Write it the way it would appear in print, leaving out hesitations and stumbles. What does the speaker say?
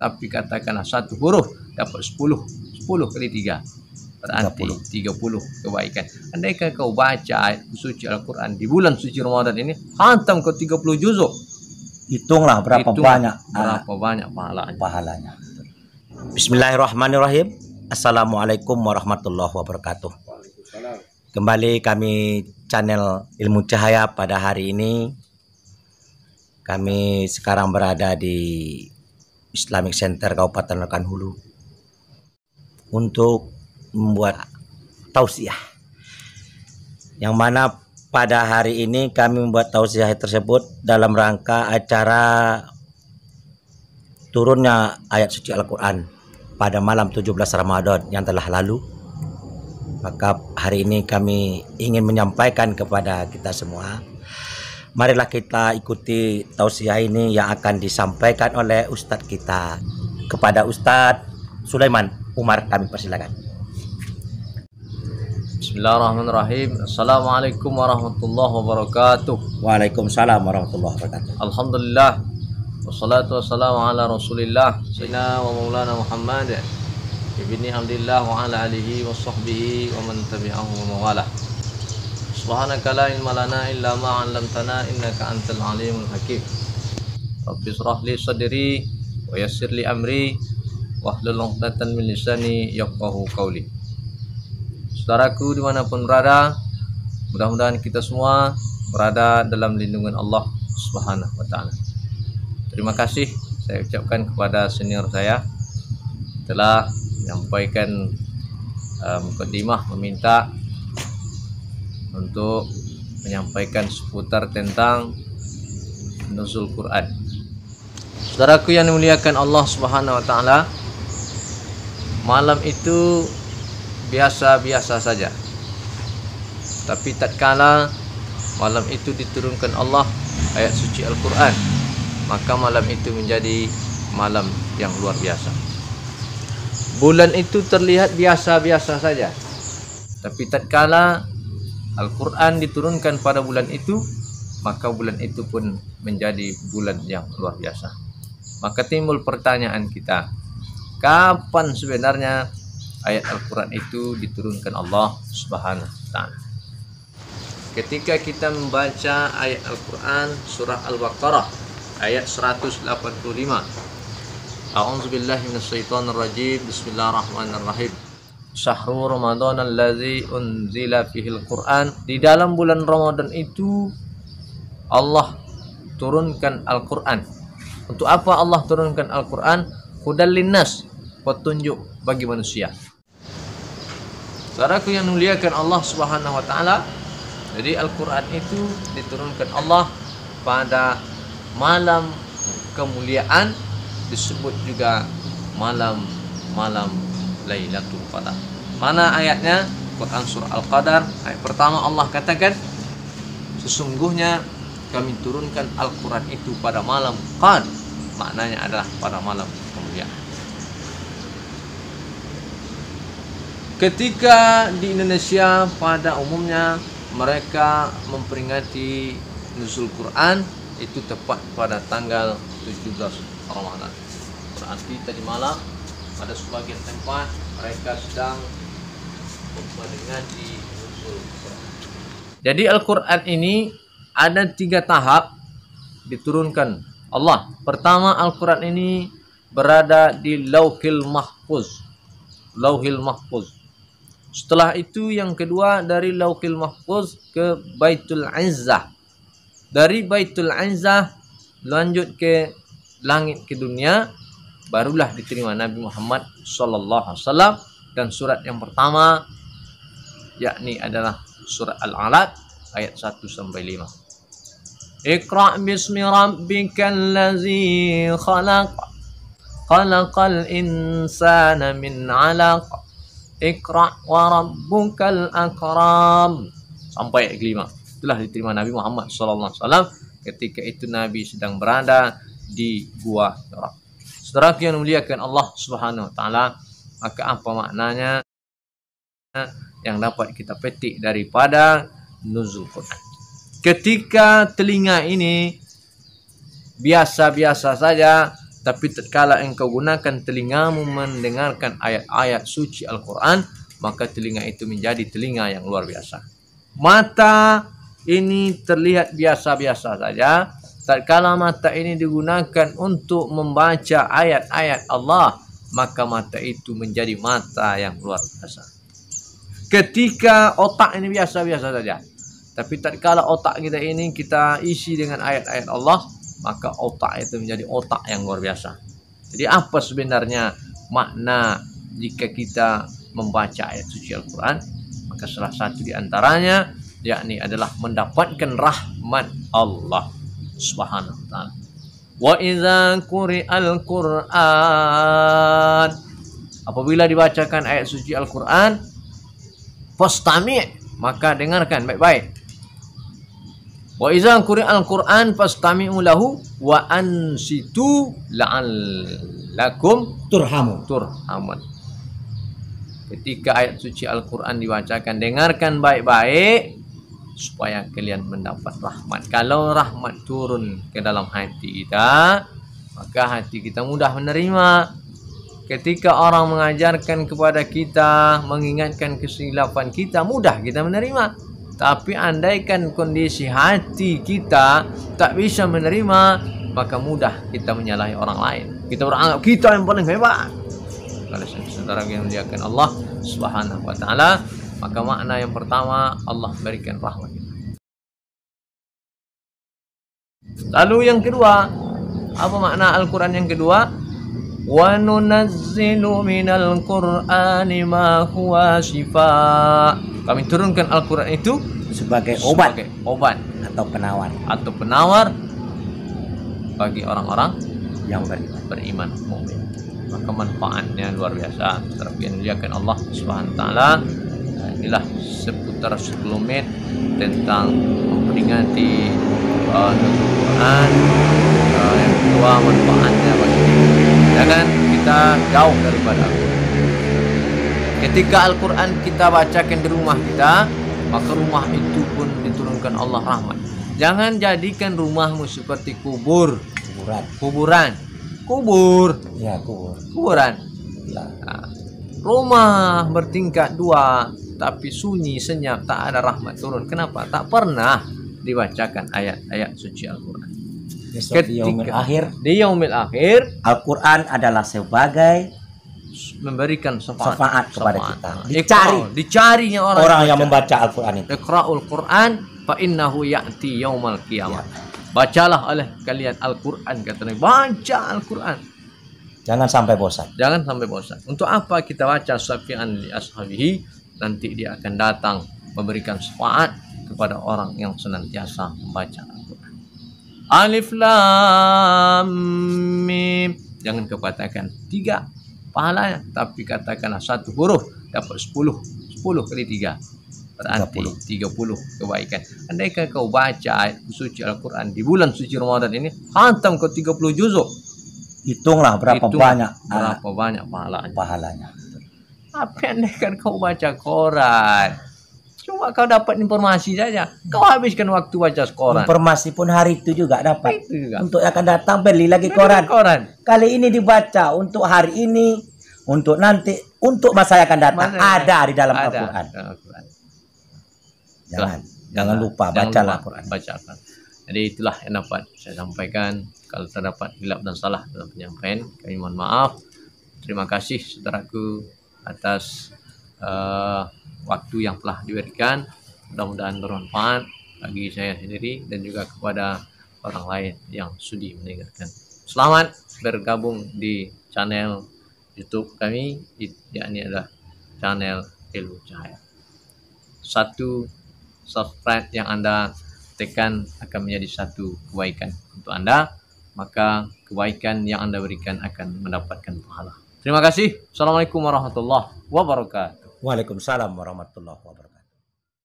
tapi katakanlah satu huruf dapat 10 kali 3 berarti 30 kebaikan. Andaikan kau baca ayat suci Al-Quran di bulan suci Ramadan ini, hantam ke 30 juzuk, hitunglah berapa banyak pahalanya. Bismillahirrahmanirrahim. Assalamualaikum warahmatullahi wabarakatuh. Kembali kami channel Ilmu Cahaya. Pada hari ini kami sekarang berada di Islamic Center Kabupaten Rokan Hulu untuk membuat tausiah, yang mana pada hari ini kami membuat tausiah tersebut dalam rangka acara turunnya ayat suci Al-Quran pada malam 17 Ramadan yang telah lalu. Maka hari ini kami ingin menyampaikan kepada kita semua, marilah kita ikuti tausiah ini yang akan disampaikan oleh Ustadz kita. Kepada Ustadz Sulaiman Umar kami persilakan. Bismillahirrahmanirrahim. Assalamualaikum warahmatullahi wabarakatuh. Waalaikumsalam warahmatullahi wabarakatuh. Alhamdulillah, wassalatu wassalamu ala rasulillah sayyidina wa maulana Muhammad ibni Abdillah wa ala alihi wa sahbihi wa man tabi'ahu wa mawalah. Subhanaka la ilma lana illa ma 'allamtana innaka antal alimul hakim. Rabbi shrah li sadri wa yassir li amri wahlul 'uqdatam min lisani yafqahu qawli. Saudaraku dimanapun berada, mudah-mudahan kita semua berada dalam lindungan Allah Subhanahu wa Ta'ala. Terima kasih saya ucapkan kepada senior saya telah menyampaikan mukadimah, meminta untuk menyampaikan seputar tentang nuzul Quran. Saudaraku yang dimuliakan Allah Subhanahu wa Ta'ala, malam itu biasa-biasa saja, tapi tatkala malam itu diturunkan Allah ayat suci Al-Quran, maka malam itu menjadi malam yang luar biasa. Bulan itu terlihat biasa-biasa saja, tapi tatkala Al-Quran diturunkan pada bulan itu, maka bulan itu pun menjadi bulan yang luar biasa. Maka timbul pertanyaan kita, kapan sebenarnya ayat Al-Quran itu diturunkan Allah Subhanahu wa Ta'ala? Ketika kita membaca ayat Al-Quran surah Al-Baqarah ayat 185, A'udzubillahi minasyaitonir rajim, Bismillahirrahmanirrahim. Syahrul Ramadan allazi unzila fihil Quran. Di dalam bulan Ramadan itu Allah turunkan Al-Quran. Untuk apa Allah turunkan Al-Quran? Hudal linnas, petunjuk bagi manusia. Saudaraku yang muliakan Allah Subhanahu wa Ta'ala, jadi Al-Quran itu diturunkan Allah pada malam kemuliaan, disebut juga malam Lailatul Qadar. Mana ayatnya? Quran surah Al-Qadar ayat pertama Allah katakan, sesungguhnya kami turunkan Al-Quran itu pada malam Qadar, maknanya adalah pada malam kemuliaan. Ketika di Indonesia pada umumnya mereka memperingati nuzul Quran itu tepat pada tanggal 17 Ramadan. Berarti tadi malam pada sebagian tempat mereka sedang memperingati nuzul Quran. Jadi Al-Quran ini ada 3 tahap diturunkan Allah. Pertama, Al-Quran ini berada di Lauhil Mahfuz. Lauhil Mahfuz. Setelah itu yang kedua dari Lauhil Mahfuz ke Baitul Izzah. Dari Baitul Izzah lanjut ke langit ke dunia, barulah diterima Nabi Muhammad sallallahu alaihi wasallam. Dan surat yang pertama yakni adalah surat Al-Alaq ayat 1 sampai 5. Iqra' bismi rabbikal ladzi khalaq. Khalaqal insana min 'alaq. Iqra' wa rabbukal akram sampai ayat kelima. Itulah diterima Nabi Muhammad SAW. Ketika itu Nabi sedang berada di Gua Hira. Saudara yang memuliakan Allah Subhanahu wa Ta'ala, maka apa maknanya yang dapat kita petik daripada nuzul Quran? Ketika telinga ini biasa-biasa saja, Tapi tatkala engkau gunakan telingamu mendengarkan ayat-ayat suci Al-Quran, maka telinga itu menjadi telinga yang luar biasa. Mata ini terlihat biasa-biasa saja. Tatkala mata ini digunakan untuk membaca ayat-ayat Allah, maka mata itu menjadi mata yang luar biasa. Ketika otak ini biasa-biasa saja, tapi tatkala otak kita ini kita isi dengan ayat-ayat Allah, maka otak itu menjadi otak yang luar biasa. Jadi apa sebenarnya makna jika kita membaca ayat suci Al-Quran? Maka salah satu di antaranya yakni adalah mendapatkan rahmat Allah Subhanahu wa taala. Wa idza quri'al Qur'an, apabila dibacakan ayat suci Al-Quran, fastami', maka dengarkan baik-baik. Wa idza quri'al Qur'an fastami'u lahu wa ansitu la'allakum turhamun. Ketika ayat suci Al-Quran dibacakan, dengarkan baik-baik supaya kalian mendapat rahmat. Kalau rahmat turun ke dalam hati kita, maka hati kita mudah menerima. Ketika orang mengajarkan kepada kita, mengingatkan kesilapan kita, mudah kita menerima. Tapi andaikan kondisi hati kita tak bisa menerima, maka mudah kita menyalahi orang lain. Kita beranggap kita yang paling hebat. Kalau saudara yang memuliakan Allah Subhanahu wa taala, maka makna yang pertama, Allah berikan rahmat kita. Lalu yang kedua, apa makna Al-Quran yang kedua? Wa nunazzilu minal Qur'ani ma huwa shifaa. Kami turunkan Al-Quran itu sebagai obat atau penawar bagi orang-orang yang beriman mukmin. Maka manfaatnya luar biasa. Terbian muliakan Allah Subhanahu wa taala. Inilah seputar 10 menit tentang memperingati Al-Quran. Yang kedua, manfaatnya bagi kita. Jangan kita jauh daripada Al-Quran. Ketika Al-Quran kita bacakan di rumah kita, maka rumah itu pun diturunkan Allah rahmat. Jangan jadikan rumahmu seperti kuburan. Nah, rumah bertingkat 2 tapi sunyi, senyap, tak ada rahmat turun. Kenapa? Tak pernah dibacakan ayat-ayat suci Al-Quran. Di yaumil akhir Al-Quran adalah sebagai memberikan syafaat kepada kita. Dicarinya orang yang membaca Al-Quran itu. Iqra'ul Quran fa innahu ya'ti yaumal qiyamah. Bacalah oleh kalian Al-Quran, kata Nabi. Baca Al-Quran. Jangan sampai bosan. Untuk apa kita baca syafi'an li ashabihi? Nanti dia akan datang memberikan syafaat kepada orang yang senantiasa membaca Al-Quran. Alif Lam Mim. Jangan kau katakan 3 pahalanya, tapi katakanlah 1 huruf dapat 10 kali 3 berarti 30 kebaikan. Andaikan kau baca ayat suci Al-Quran di bulan suci Ramadan ini, hantam kau 30 juzuk, hitunglah berapa banyak pahalanya. Apa andaikan kau baca Quran, cuma kau dapat informasi saja, kau habiskan waktu baca Quran. Informasi pun hari itu juga dapat. Untuk akan datang beli lagi Quran. Kali ini dibaca untuk hari ini, untuk nanti, untuk masa yang akan datang ada di dalam Al-Quran. Jangan lupa bacalah Quran. Jadi itulah yang dapat saya sampaikan. Kalau terdapat hilaf dan salah dalam penyampaian, kami mohon maaf. Terima kasih saudaraku atas waktu yang telah diberikan. Mudah-mudahan bermanfaat bagi saya sendiri dan juga kepada orang lain yang sudi mendengarkan. Selamat bergabung di channel YouTube kami, yakni adalah channel Ilmu Cahaya. 1 subscribe yang Anda tekan akan menjadi 1 kebaikan untuk Anda, maka kebaikan yang Anda berikan akan mendapatkan pahala. Terima kasih. Assalamualaikum warahmatullahi wabarakatuh. Waalaikumsalam warahmatullahi wabarakatuh.